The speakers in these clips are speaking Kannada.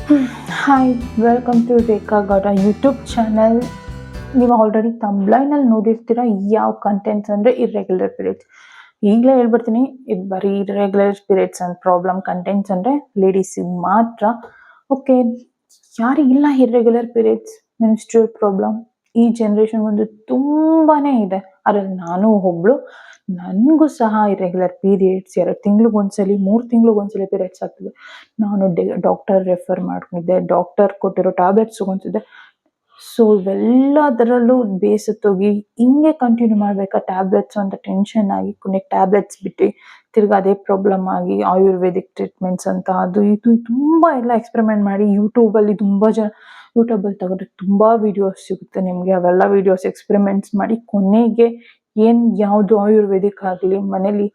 Hi, welcome to Rekha Gowda YouTube channel. ನೀವು ಆಲ್ರೆಡಿ ತಮ್ಬ್ಲೈನಲ್ಲಿ ನೋಡಿರ್ತೀರ ಯಾವ ಕಂಟೆಂಟ್ಸ್ ಅಂದರೆ ಇರ್ರೆಗ್ಯುಲರ್ ಪೀರಿಯಡ್ಸ್. ಈಗಲೇ ಹೇಳ್ಬಿಡ್ತೀನಿ, ಇದು ಬರೀ irregular periods and problem contents ಅಂದರೆ ಲೇಡೀಸಿಗೆ ಮಾತ್ರ. Okay, ಯಾರಿಗಿಲ್ಲ irregular periods, menstrual problem ಈ ಜನ್ರೇಷನ್ ಒಂದು ತುಂಬಾ ಇದೆ. ಅದರಲ್ಲಿ ನಾನು ಒಬ್ಳು. ನನಗೂ ಸಹ ಇರ್ರೆಗ್ಯುಲರ್ ಪೀರಿಯಡ್ಸ್ 2 ತಿಂಗಳಿಗೊಂದ್ಸಲಿ 3 ತಿಂಗಳಿಗೊಂದ್ಸಲಿ ಪೀರಿಯಡ್ಸ್ ಆಗ್ತಿದೆ. ನಾನು ಡಾಕ್ಟರ್ ರೆಫರ್ ಮಾಡ್ಕೊಂಡಿದ್ದೆ, ಡಾಕ್ಟರ್ ಕೊಟ್ಟಿರೋ ಟ್ಯಾಬ್ಲೆಟ್ಸ್ ತಗೊತಿದ್ದೆ. ಸೊ ಇವೆಲ್ಲದರಲ್ಲೂ ಬೇಸತ್ತೋಗಿ ಹಿಂಗೆ ಕಂಟಿನ್ಯೂ ಮಾಡಬೇಕಾ ಟ್ಯಾಬ್ಲೆಟ್ಸ್ ಅಂತ ಟೆನ್ಷನ್ ಆಗಿ ಕೊನೆಗೆ ಟ್ಯಾಬ್ಲೆಟ್ಸ್ ಬಿಟ್ಟು ತಿರ್ಗಿ ಅದೇ ಪ್ರಾಬ್ಲಮ್ ಆಗಿ ಆಯುರ್ವೇದಿಕ್ ಟ್ರೀಟ್ಮೆಂಟ್ಸ್ ಅಂತ ಅದು ಇದು ತುಂಬ ಎಲ್ಲ ಎಕ್ಸ್ಪೆರಿಮೆಂಟ್ ಮಾಡಿ ಯೂಟ್ಯೂಬಲ್ಲಿ ಯೂಟ್ಯೂಬಲ್ಲಿ ತೆಗೆದ್ರೆ ತುಂಬ ವೀಡಿಯೋಸ್ ಸಿಗುತ್ತೆ ನಿಮಗೆ. ಅವೆಲ್ಲ ವೀಡಿಯೋಸ್ ಎಕ್ಸ್ಪೆರಿಮೆಂಟ್ಸ್ ಮಾಡಿ ಕೊನೆಗೆ ಯಾವುದು ಆಯುರ್ವೇದಿಕ್ ಆಗಲಿ ಮನೇಲಿ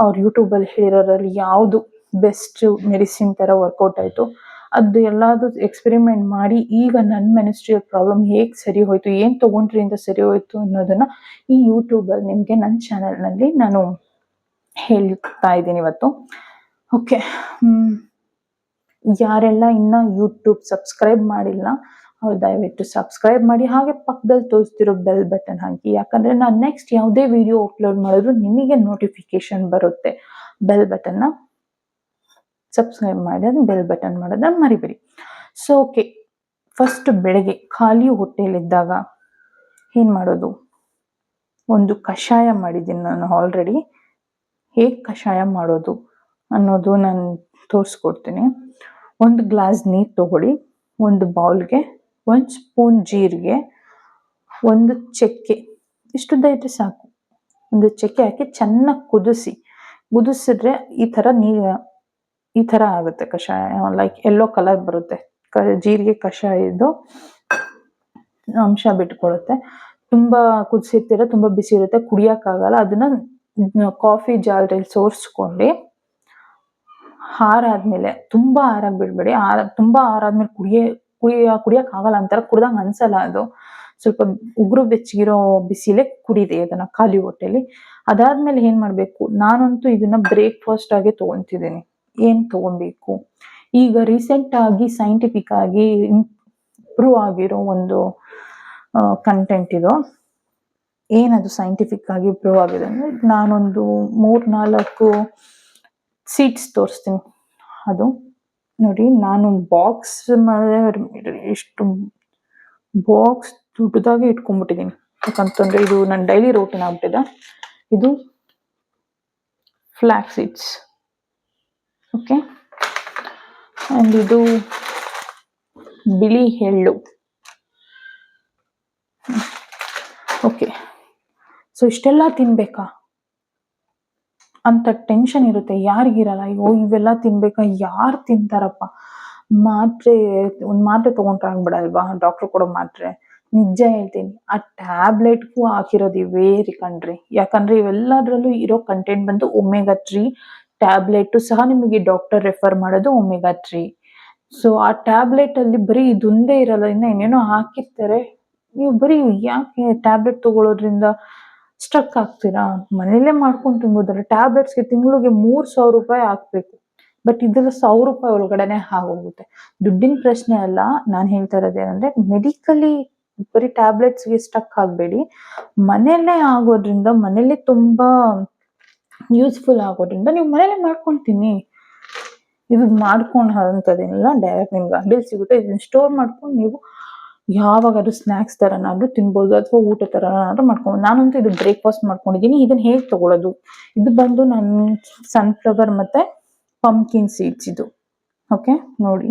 ಅವ್ರು ಯೂಟ್ಯೂಬಲ್ಲಿ ಹೇಳಿರೋದ್ರಲ್ಲಿ ಯಾವುದು ಬೆಸ್ಟ್ ಮೆಡಿಸಿನ್ ಥರ ವರ್ಕೌಟ್ ಆಯಿತು ಅದು ಎಲ್ಲದೂ ಎಕ್ಸ್ಪೆರಿಮೆಂಟ್ ಮಾಡಿ ಈಗ ನನ್ನ ಮೆನ್ಸ್ಟ್ರುಯಲ್ ಪ್ರಾಬ್ಲಮ್ ಹೇಗೆ ಸರಿ ಹೋಯಿತು, ಏನು ತೊಗೊಂಡ್ರಿಂದ ಸರಿ ಹೋಯಿತು ಅನ್ನೋದನ್ನು ಈ ಯೂಟ್ಯೂಬಲ್ಲಿ ನಿಮಗೆ ನನ್ನ ಚಾನಲ್ನಲ್ಲಿ ನಾನು ಹೇಳ್ತಾ ಇದ್ದೀನಿ ಇವತ್ತು. ಓಕೆ, ಯಾರೆಲ್ಲ ಇನ್ನೂ ಯೂಟ್ಯೂಬ್ ಸಬ್ಸ್ಕ್ರೈಬ್ ಮಾಡಿಲ್ಲ ಅವ್ರು ದಯವಿಟ್ಟು ಸಬ್ಸ್ಕ್ರೈಬ್ ಮಾಡಿ, ಹಾಗೆ ಪಕ್ಕದಲ್ಲಿ ತೋರಿಸ್ತಿರೋ ಬೆಲ್ ಬಟನ್ ಹಾಕಿ. ಯಾಕಂದರೆ ನಾನು ನೆಕ್ಸ್ಟ್ ಯಾವುದೇ ವಿಡಿಯೋ ಅಪ್ಲೋಡ್ ಮಾಡಿದ್ರು ನಿಮಗೆ ನೋಟಿಫಿಕೇಶನ್ ಬರುತ್ತೆ. ಬೆಲ್ ಬಟನ್ನ ಸಬ್ಸ್ಕ್ರೈಬ್ ಮಾಡಿ ಅದನ್ನ ಬೆಲ್ ಬಟನ್ ಮಾಡೋದನ್ನ ಮರಿಬೇಡಿ. ಸೊ ಓಕೆ, ಫಸ್ಟ್ ಬೆಳಗ್ಗೆ ಖಾಲಿ ಹೊಟ್ಟೆಯಲ್ಲಿದ್ದಾಗ ಏನು ಮಾಡೋದು? ಒಂದು ಕಷಾಯ ಮಾಡಿದ್ದೀನಿ ನಾನು ಆಲ್ರೆಡಿ. ಹೇಗೆ ಕಷಾಯ ಮಾಡೋದು ಅನ್ನೋದು ನಾನು ತೋರಿಸ್ಕೊಡ್ತೀನಿ. 1 ಗ್ಲಾಸ್ ನೀರು ತಗೊಳ್ಳಿ, ಒಂದು ಬೌಲ್ಗೆ 1 ಸ್ಪೂನ್ ಜೀರಿಗೆ, 1 ಚಕ್ಕೆ, ಇಷ್ಟುದ್ದ ಇದ್ರೆ ಸಾಕು. 1 ಚಕ್ಕೆ ಹಾಕಿ ಚೆನ್ನಾಗಿ ಕುದಿಸಿದ್ರೆ ಈ ಥರ ಆಗುತ್ತೆ ಕಷಾಯ. ಲೈಕ್ ಎಲ್ಲೋ ಕಲರ್ ಬರುತ್ತೆ. ಜೀರಿಗೆ ಕಷಾಯದ್ದು ಅಂಶ ಬಿಟ್ಕೊಳುತ್ತೆ. ತುಂಬ ಕುದಿಸಿರ್ತೀರ, ತುಂಬ ಬಿಸಿ ಇರುತ್ತೆ, ಕುಡಿಯೋಕ್ಕಾಗಲ್ಲ. ಅದನ್ನ ಕಾಫಿ ಜಾರಲ್ಲಿ ಸೋರಿಸ್ಕೊಂಡು ಆರಾದ್ಮೇಲೆ, ತುಂಬ ಆರಾಗಿ ಬಿಡಬೇಡಿ. ತುಂಬ ಆರಾದ್ಮೇಲೆ ಕುಡಿಯೋಕ್ಕಾಗಲ್ಲ ಅಂತಾರೆ, ಕುಡ್ದಂಗೆ ಅನ್ಸಲ್ಲ. ಅದು ಸ್ವಲ್ಪ ಉಗುರು ಬೆಚ್ಚಗಿರೋ ಬಿಸಿಲೇ ಕುಡೀರಿ ಅದನ್ನು ಖಾಲಿ ಹೊಟ್ಟೆಲಿ. ಅದಾದ್ಮೇಲೆ ಏನು ಮಾಡಬೇಕು? ನಾನಂತೂ ಇದನ್ನ ಬ್ರೇಕ್ಫಾಸ್ಟ್ ಆಗಿ ತೊಗೊತಿದ್ದೀನಿ. ಏನು ತೊಗೊಬೇಕು? ಈಗ ರೀಸೆಂಟ್ ಆಗಿ ಸೈಂಟಿಫಿಕ್ ಆಗಿ ಇಂಪ್ರೂವ್ ಆಗಿರೋ ಒಂದು ಕಂಟೆಂಟ್ ಇದು. ಏನದು ಸೈಂಟಿಫಿಕ್ ಆಗಿ ಇಂಪ್ರೂವ್ ಆಗಿದೆ ಅಂದರೆ, ನಾನೊಂದು 3-4 ಸೀಡ್ಸ್ ತೋರಿಸ್ತೀನಿ. ಅದು ನೋಡಿ, ನಾನು ಬಾಕ್ಸ್ ಎಷ್ಟು ಬಾಕ್ಸ್ ದೊಡ್ಡದಾಗಿ ಇಟ್ಕೊಂಡ್ಬಿಟ್ಟಿದ್ದೀನಿ. ಯಾಕಂತಂದರೆ ಇದು ನನ್ನ ಡೈಲಿ ರೋಟೀನ್ ಆಗ್ಬಿಟ್ಟಿದೆ. ಇದು ಫ್ಲ್ಯಾಕ್ಸ್ ಸೀಡ್ಸ್, ಓಕೆ. ಆ್ಯಂಡ್ ಇದು ಬಿಳಿ ಎಳ್ಳು, ಓಕೆ. ಸೊ ಇಷ್ಟೆಲ್ಲ ತಿನ್ಬೇಕಾ ಅಂತ ಟೆನ್ಷನ್ ಇರುತ್ತೆ. ಯಾರಿಗಿರಲ್ಲ? ಅಯ್ಯೋ ಇವೆಲ್ಲ ತಿನ್ಬೇಕಾ, ಯಾರು ತಿಂತಾರಪ್ಪ? ಒಂದು ಮಾತ್ರೆ ತೊಗೊಂಡ್ರೆ ಆಗ್ಬಿಡಲ್ವಾ? ಡಾಕ್ಟ್ರು ಕೊಡೋ ಮಾತ್ರೆ. ನಿಜ ಹೇಳ್ತೀನಿ, ಆ ಟ್ಯಾಬ್ಲೆಟ್ಗೂ ಹಾಕಿರೋದು ಇವೇ ಕಣ್ರಿ. ಯಾಕಂದರೆ ಇವೆಲ್ಲದರಲ್ಲೂ ಇರೋ ಕಂಟೆಂಟ್ ಬಂದು ಒಮೆಗಾ 3 ಟ್ಯಾಬ್ಲೆಟು ಸಹ ನಿಮಗೆ ಡಾಕ್ಟರ್ ರೆಫರ್ ಮಾಡೋದು ಒಮೆಗಾ 3. ಸೊ ಆ ಟ್ಯಾಬ್ಲೆಟಲ್ಲಿ ಬರೀ ಇದೊಂದೇ ಇರಲ್ಲ, ಇನ್ನೇನೋ ಹಾಕಿರ್ತಾರೆ. ನೀವು ಬರೀ ಯಾಕೆ ಟ್ಯಾಬ್ಲೆಟ್ ತೊಗೊಳೋದ್ರಿಂದ ಸ್ಟ್ರಕ್ ಆಗ್ತೀರಾ? ಮನೇಲೇ ಮಾಡ್ಕೊಂಡು ತಿನ್ಬೋದಲ್ಲ. ಟ್ಯಾಬ್ಲೆಟ್ಸ್ಗೆ ತಿಂಗಳಿಗೆ 3,000 ರೂಪಾಯಿ ಹಾಕ್ಬೇಕು. ಬಟ್ ಇದೆಲ್ಲ 1,000 ರೂಪಾಯಿ ಒಳಗಡೆನೆ ಆಗೋಗುತ್ತೆ. ದುಡ್ಡಿನ ಪ್ರಶ್ನೆ ಅಲ್ಲ. ನಾನು ಹೇಳ್ತಾ ಇರೋದೇನೆಂದರೆ, ಮೆಡಿಕಲಿ ಬರೀ ಟ್ಯಾಬ್ಲೆಟ್ಸ್ಗೆ ಸ್ಟಕ್ ಆಗಬೇಡಿ. ಮನೆಯಲ್ಲೇ ಆಗೋದ್ರಿಂದ, ಮನೇಲಿ ತುಂಬ ಯೂಸ್ಫುಲ್ ಆಗೋದ್ರಿಂದ ನೀವು ಮನೇಲೇ ಮಾಡ್ಕೊಂಡು ತಿನ್ನಿ. ಇದು ಮಾಡ್ಕೊಂಡು ಅಂಥದ್ದೇನಿಲ್ಲ, ಡೈರೆಕ್ಟ್ ನಿಮ್ಗೆ ಅಂಗಡಿಲಿ ಸಿಗುತ್ತೆ. ಇದನ್ನ ಸ್ಟೋರ್ ಮಾಡ್ಕೊಂಡು ನೀವು ಯಾವಾಗಾದ್ರೂ ಸ್ನ್ಯಾಕ್ಸ್ ಥರನಾದ್ರೂ ತಿನ್ಬೋದು, ಅಥವಾ ಊಟ ಥರನಾದ್ರೂ ಮಾಡ್ಕೊಂಡು. ನಾನಂತೂ ಇದು ಬ್ರೇಕ್ಫಾಸ್ಟ್ ಮಾಡ್ಕೊಂಡಿದ್ದೀನಿ. ಇದನ್ನು ಹೇಗೆ ತೊಗೊಳೋದು? ಇದು ಬಂದು ನಾನು ಸನ್ಫ್ಲವರ್ ಮತ್ತು ಪಂಪ್ಕಿನ್ ಸೀಡ್ಸ್ ಇದು, ಓಕೆ. ನೋಡಿ,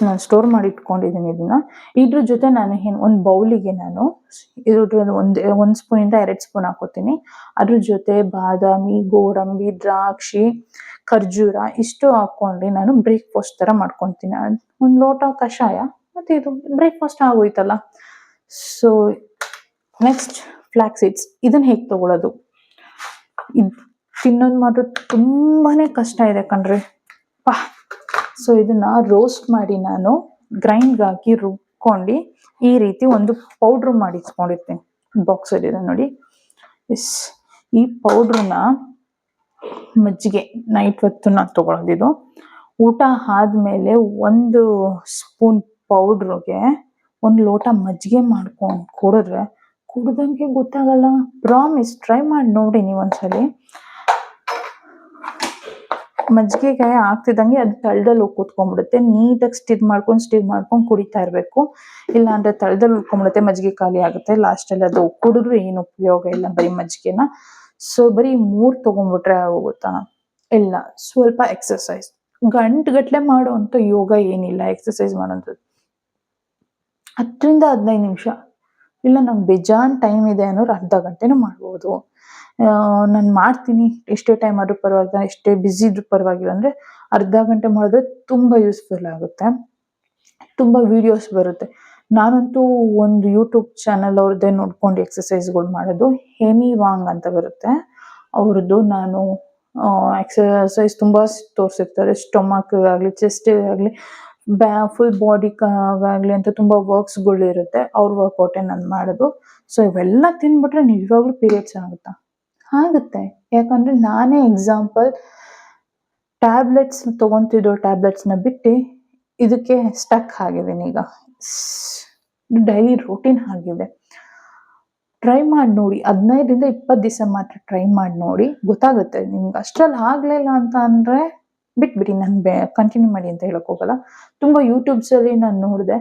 ನಾನು ಸ್ಟೋರ್ ಮಾಡಿ ಇಟ್ಕೊಂಡಿದ್ದೀನಿ ಇದನ್ನು. ಇದ್ರ ಜೊತೆ ನಾನು ಒಂದು ಬೌಲಿಗೆ ನಾನು ಇದ್ರಲ್ಲಿ 1 ಸ್ಪೂನಿಂದ 2 ಸ್ಪೂನ್ ಹಾಕೋತೀನಿ. ಅದ್ರ ಜೊತೆ ಬಾದಾಮಿ, ಗೋಡಂಬಿ, ದ್ರಾಕ್ಷಿ, ಖರ್ಜೂರ ಇಷ್ಟು ಹಾಕ್ಕೊಂಡು ನಾನು ಬ್ರೇಕ್ಫಾಸ್ಟ್ ಥರ ಮಾಡ್ಕೊತೀನಿ. 1 ಲೋಟ ಕಷಾಯ ಮತ್ತು ಇದು ಬ್ರೇಕ್ಫಾಸ್ಟ್ ಆಗೋಯ್ತಲ್ಲ. ಸೊ ನೆಕ್ಸ್ಟ್ ಫ್ಲ್ಯಾಕ್ಸ್ ಸೀಡ್ಸ್, ಇದನ್ನು ಹೇಗೆ ತೊಗೊಳೋದು? ಇದು ತಿನ್ನೋದು ಮಾತ್ರ ತುಂಬಾ ಕಷ್ಟ ಇದೆ ಕಣ್ರಿ. ಸೊ ಇದನ್ನು ರೋಸ್ಟ್ ಮಾಡಿ ನಾನು ಗ್ರೈಂಡ್ಗೆ ಹಾಕಿ ರುಬ್ಕೊಂಡು ಈ ರೀತಿ ಒಂದು ಪೌಡ್ರ್ ಮಾಡಿಸ್ಕೊಂಡಿರ್ತೀನಿ. ಬಾಕ್ಸಲ್ಲಿದೆ ನೋಡಿ. ಈ ಪೌಡ್ರನ್ನ ಮಜ್ಜಿಗೆ ನೈಟ್ ಹೊತ್ತು ನಾನು ತೊಗೊಳೋದಿದು. ಊಟ ಆದ್ಮೇಲೆ 1 ಸ್ಪೂನ್ ಪೌಡ್ರಿಗೆ 1 ಲೋಟ ಮಜ್ಜಿಗೆ ಮಾಡ್ಕೊಂಡು ಕುಡಿದ್ರೆ ಕುಡ್ದಂಗೆ ಗೊತ್ತಾಗಲ್ಲ. ಪ್ರಾಮಿಸ್, ಟ್ರೈ ಮಾಡಿ ನೋಡಿ ನೀವೊಂದ್ಸಲಿ. ಮಜ್ಜಿಗೆಗೆ ಆಗ್ತಿದ್ದಂಗೆ ಅದು ತಳದಲ್ಲಿ ಹೋಗಿ ಕೂತ್ಕೊಂಡ್ಬಿಡುತ್ತೆ. ನೀಟಾಗಿ ಸ್ಟಿರ್ ಮಾಡ್ಕೊಂಡು ಕುಡಿತಾ ಇರಬೇಕು. ಇಲ್ಲ ಅಂದ್ರೆ ತಳದಲ್ಲಿ ಉಳ್ಕೊಂಡ್ಬಿಡುತ್ತೆ, ಮಜ್ಜಿಗೆ ಖಾಲಿ ಆಗುತ್ತೆ. ಲಾಸ್ಟಲ್ಲಿ ಅದು ಕುಡಿದ್ರು ಏನು ಉಪಯೋಗ ಇಲ್ಲ, ಬರೀ ಮಜ್ಜಿಗೆನ. ಸೊ ಬರೀ 3 ತಗೊಂಡ್ಬಿಟ್ರೆ ಆಗೋಗುತ್ತಾ? ಇಲ್ಲ, ಸ್ವಲ್ಪ ಎಕ್ಸರ್ಸೈಸ್. ಗಂಟೆಗಟ್ಲೆ ಮಾಡುವಂಥ ಯೋಗ ಏನಿಲ್ಲ, ಎಕ್ಸರ್ಸೈಸ್ ಮಾಡೋಂಥದ್ದು 10ರಿಂದ 15 ನಿಮಿಷ. ಇಲ್ಲ ನಂಗೆ ಬೇಜಾನ್ ಟೈಮ್ ಇದೆ ಅನ್ನೋರು ಅರ್ಧ ಗಂಟೆನೂ ಮಾಡ್ಬೋದು. ನಾನು ಮಾಡ್ತೀನಿ, ಎಷ್ಟೇ ಟೈಮ್ ಆದ್ರೂ ಪರವಾಗಿಲ್ಲ, ಎಷ್ಟೇ ಬ್ಯುಸಿ ಇದ್ರೂ ಪರವಾಗಿಲ್ಲ ಅಂದರೆ ಅರ್ಧ ಗಂಟೆ ಮಾಡಿದ್ರೆ ತುಂಬ ಯೂಸ್ಫುಲ್ ಆಗುತ್ತೆ. ತುಂಬ ವಿಡಿಯೋಸ್ ಬರುತ್ತೆ. ನಾನಂತೂ ಒಂದು ಯೂಟ್ಯೂಬ್ ಚಾನಲ್ ಅವ್ರದ್ದೇ ನೋಡ್ಕೊಂಡು ಎಕ್ಸಸೈಸ್ಗಳು ಮಾಡೋದು. ಹೇಮಿ ವಾಂಗ್ ಅಂತ ಬರುತ್ತೆ ಅವ್ರದ್ದು. ನಾನು ಎಕ್ಸಸೈಸ್ ತುಂಬ ತೋರಿಸಿರ್ತಾರೆ, ಸ್ಟೊಮಕ್ ಆಗಲಿ, ಚೆಸ್ಟ್ ಆಗಲಿ, ಫುಲ್ ಬಾಡಿ ಆಗಲಿ ಅಂತ ತುಂಬ ವರ್ಕ್ಸ್ಗಳು ಇರುತ್ತೆ. ಅವ್ರ ವರ್ಕೌಟೇ ನಾನು ಮಾಡೋದು. ಸೊ ಇವೆಲ್ಲ ತಿಂದ್ಬಿಟ್ರೆ ನಿಜವಾಗ್ಲೂ ಪೀರಿಯಡ್ಸ್ ಆಗುತ್ತೆ. ಯಾಕಂದರೆ ನಾನೇ ಎಕ್ಸಾಂಪಲ್, ಟ್ಯಾಬ್ಲೆಟ್ಸ್ ತೊಗೊತಿದ್ದೋ ಟ್ಯಾಬ್ಲೆಟ್ಸ್ನ ಬಿಟ್ಟು ಇದಕ್ಕೆ ಸ್ಟಕ್ ಆಗಿದ್ದೀನಿ ಈಗ. ಡೈಲಿ ರೂಟೀನ್ ಆಗಿದೆ. ಟ್ರೈ ಮಾಡಿ ನೋಡಿ, 15ರಿಂದ 20 ದಿವಸ ಮಾತ್ರ ಟ್ರೈ ಮಾಡಿ ನೋಡಿ, ಗೊತ್ತಾಗುತ್ತೆ ನಿಮ್ಗೆ. ಅಷ್ಟ್ರಲ್ಲಿ ಆಗಲಿಲ್ಲ ಅಂತ ಅಂದರೆ ಬಿಟ್ಬಿಡಿ, ನಾನು ಕಂಟಿನ್ಯೂ ಮಾಡಿ ಅಂತ ಹೇಳಕ್ ಹೋಗಲ್ಲ. ತುಂಬ ಯೂಟ್ಯೂಬ್ಸಲ್ಲಿ ನಾನು ನೋಡಿದೆ,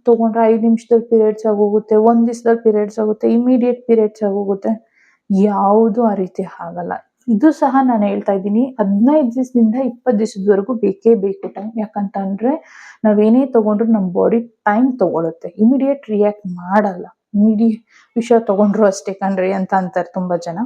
ತೊಗೊಂಡ್ರೆ 5 ನಿಮಿಷದಲ್ಲಿ ಪೀರಿಯಡ್ಸ್ ಆಗೋಗುತ್ತೆ, 1 ದಿವಸದಲ್ಲಿ ಪೀರಿಯಡ್ಸ್ ಆಗುತ್ತೆ, ಇಮಿಡಿಯೇಟ್ ಪೀರಿಯಡ್ಸ್ ಆಗೋಗುತ್ತೆ. ಯಾವುದು ಆ ರೀತಿ ಆಗಲ್ಲ. ಇದು ಸಹ ನಾನು ಹೇಳ್ತಾ ಇದ್ದೀನಿ, 15 ದಿವಸದಿಂದ 20 ದಿವಸದವರೆಗೂ ಬೇಕೇ ಬೇಕು ಟೈಮ್. ಯಾಕಂತಂದ್ರೆ ನಾವೇನೇ ತಗೊಂಡ್ರು ನಮ್ಮ ಬಾಡಿ ಟೈಮ್ ತಗೊಳುತ್ತೆ, ಇಮಿಡಿಯೇಟ್ ರಿಯಾಕ್ಟ್ ಮಾಡಲ್ಲ. ವಿಷಯ ತಗೊಂಡ್ರು ಅಷ್ಟೇ ಕಣ್ರಿ ಅಂತ ಅಂತಾರೆ ತುಂಬ ಜನ.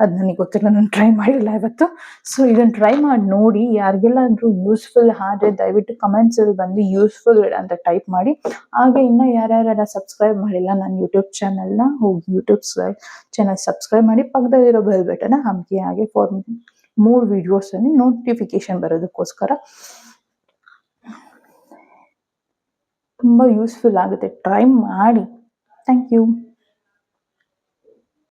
ಅದು ನನಗೆ ಗೊತ್ತಿಲ್ಲ, ನಾನು ಟ್ರೈ ಮಾಡಿಲ್ಲ ಇವತ್ತು. ಸೊ ಇದನ್ನು ಟ್ರೈ ಮಾಡಿ ನೋಡಿ. ಯಾರಿಗೆಲ್ಲಾದ್ರೂ ಯೂಸ್ಫುಲ್ ಆದರೆ ದಯವಿಟ್ಟು ಕಮೆಂಟ್ಸಲ್ಲಿ ಬಂದು ಯೂಸ್ಫುಲ್ ಅಂತ ಟೈಪ್ ಮಾಡಿ. ಹಾಗೆ ಇನ್ನೂ ಯಾರ್ಯಾರೆಲ್ಲ ಸಬ್ಸ್ಕ್ರೈಬ್ ಮಾಡಿಲ್ಲ ನನ್ನ ಯೂಟ್ಯೂಬ್ ಚಾನಲ್ನ, ಹೋಗಿ ಯೂಟ್ಯೂಬ್ ಚಾನಲ್ ಸಬ್ಸ್ಕ್ರೈಬ್ ಮಾಡಿ, ಪಕ್ಕದಲ್ಲಿರೋ ಬೆಲ್ ಬಟನ್ನ ಹಂಗೆ ಹಾಗೆ ಫಾರ್ ಮೋರ್ ವಿಡಿಯೋಸಲ್ಲಿ ನೋಟಿಫಿಕೇಶನ್ ಬರೋದಕ್ಕೋಸ್ಕರ. ತುಂಬ ಯೂಸ್ಫುಲ್ ಆಗುತ್ತೆ, ಟ್ರೈ ಮಾಡಿ. Thank you.